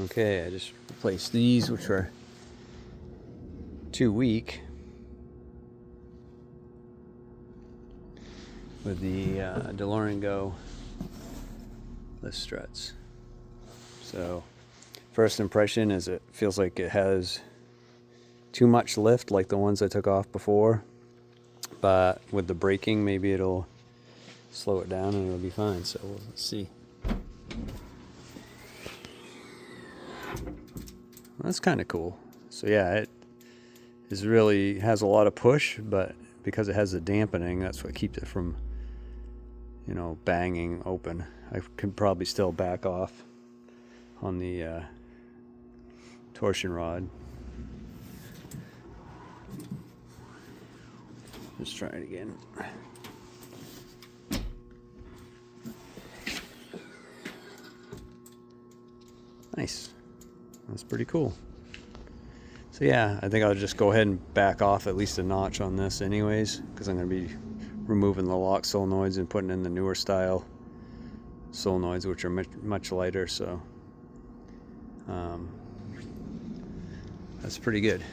Okay, I just replaced these, which were too weak, with the Delorean Go lift struts. So first impression is it feels like it has too much lift, like the ones I took off before, but with the braking maybe it'll slow it down and it'll be fine. So let's see. That's kind of cool. So yeah, it is really has a lot of push, but because it has the dampening, that's what keeps it from, you know, banging open. I could probably still back off on the torsion rod. Let's try it again. Nice. That's pretty cool. So yeah, I think I'll just go ahead and back off at least a notch on this anyways, because I'm going to be removing the lock solenoids and putting in the newer style solenoids, which are much lighter. So that's pretty good.